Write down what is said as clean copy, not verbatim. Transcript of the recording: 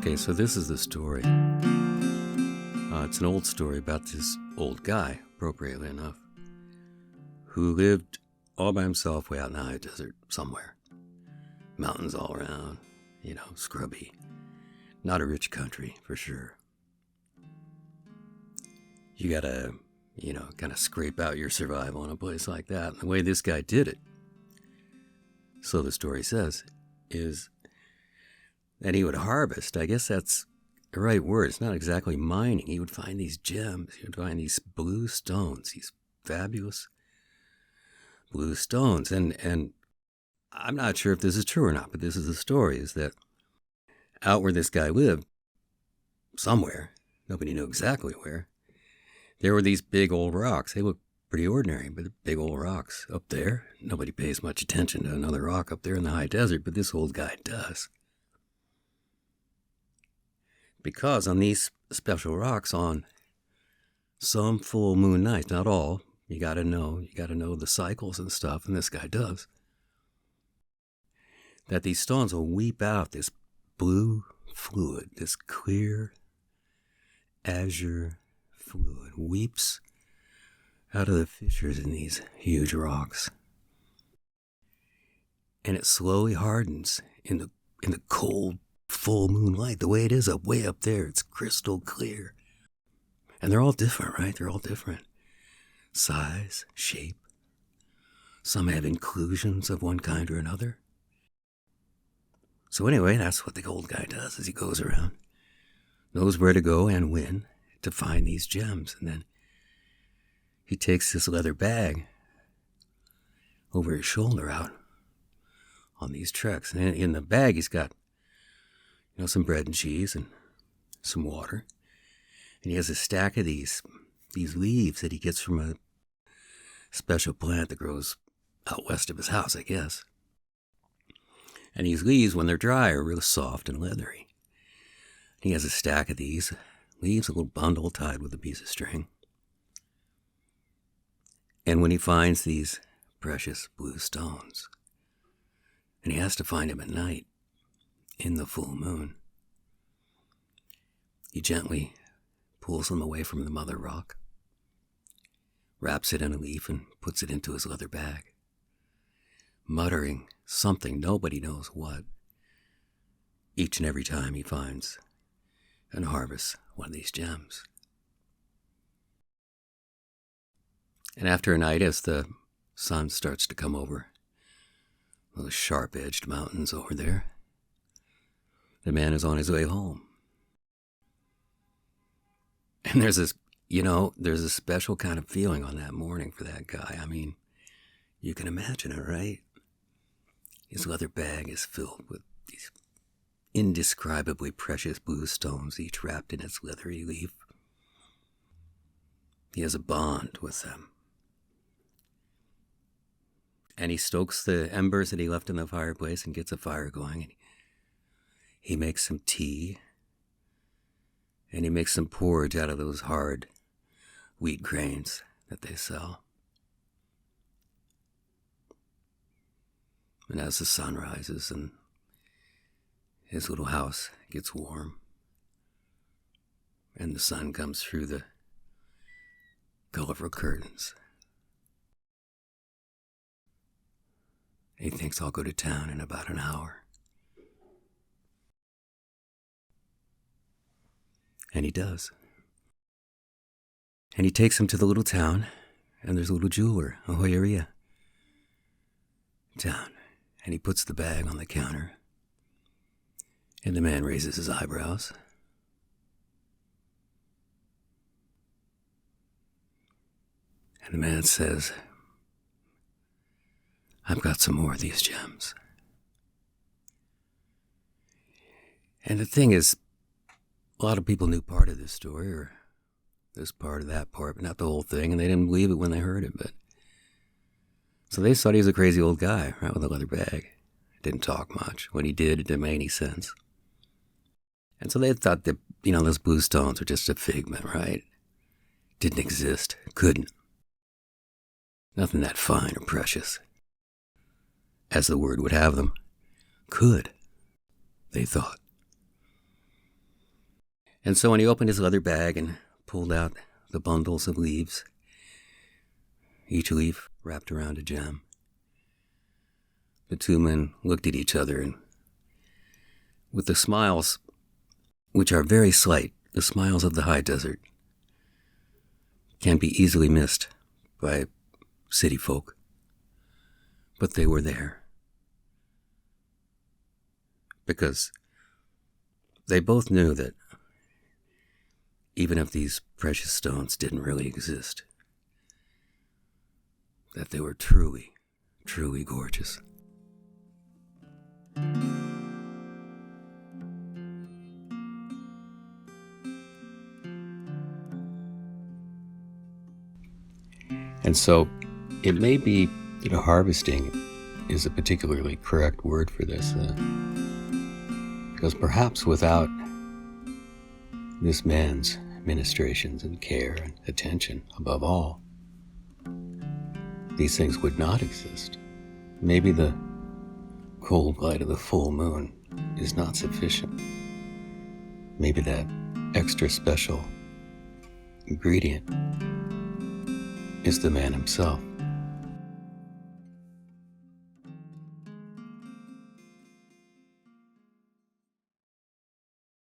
Okay, so this is the story. It's an old story about this old guy, appropriately enough, who lived all by himself way out in the high desert somewhere. Mountains all around, scrubby. Not a rich country, for sure. You gotta, kind of scrape out your survival in a place like that. And the way this guy did it, so the story says, is that he would harvest. I guess that's the right word. It's not exactly mining. He would find these gems. He would find these blue stones, these fabulous blue stones. And I'm not sure if this is true or not, but this is the story, is that out where this guy lived, somewhere, nobody knew exactly where, there were these big old rocks. They look pretty ordinary, but big old rocks up there. Nobody pays much attention to another rock up there in the high desert, but this old guy does. Because on these special rocks, on some full moon nights, not all, you gotta know the cycles and stuff, and this guy does, that these stones will weep out this blue fluid, this clear azure fluid weeps out of the fissures in these huge rocks. And it slowly hardens in the cold, full moonlight, the way it is way up there. It's crystal clear. And they're all different, right? They're all different. Size, shape. Some have inclusions of one kind or another. So anyway, that's what the old guy does, as he goes around. Knows where to go and when to find these gems. And then he takes this leather bag over his shoulder out on these treks. And in the bag, he's got some bread and cheese and some water. And he has a stack of these leaves that he gets from a special plant that grows out west of his house, I guess. And these leaves, when they're dry, are real soft and leathery. And he has a stack of these leaves, a little bundle tied with a piece of string. And when he finds these precious blue stones, and he has to find them at night, in the full moon, he gently pulls them away from the mother rock, wraps it in a leaf, and puts it into his leather bag, muttering something, nobody knows what, each and every time he finds and harvests one of these gems. And after a night, as the sun starts to come over those sharp-edged mountains over there, the man is on his way home. And there's a special kind of feeling on that morning for that guy. I mean, you can imagine it, right? His leather bag is filled with these indescribably precious blue stones, each wrapped in its leathery leaf. He has a bond with them. And he stokes the embers that he left in the fireplace and gets a fire going. And he makes some tea. And he makes some porridge out of those hard wheat grains that they sell. And as the sun rises and his little house gets warm, and the sun comes through the colorful curtains, he thinks, I'll go to town in about an hour. And he does. And he takes him to the little town, and there's a little jeweler, a joyeria town. And he puts the bag on the counter, and the man raises his eyebrows. And the man says, I've got some more of these gems. And the thing is, a lot of people knew part of this story, or this part or that part, but not the whole thing, and they didn't believe it when they heard it. But so they thought he was a crazy old guy, right, with a leather bag. Didn't talk much. When he did, it didn't make any sense. And so they thought that, those blue stones were just a figment, right? Didn't exist. Couldn't. Nothing that fine or precious, as the word would have them, could, they thought. And so when he opened his leather bag and pulled out the bundles of leaves, each leaf wrapped around a gem, the two men looked at each other, and with the smiles, which are very slight, the smiles of the high desert, can be easily missed by city folk, but they were there because they both knew that even if these precious stones didn't really exist, that they were truly, truly gorgeous. And so it may be that harvesting is a particularly correct word for this, because perhaps without this man's ministrations and care and attention, above all, these things would not exist. Maybe the cold light of the full moon is not sufficient. Maybe that extra special ingredient is the man himself.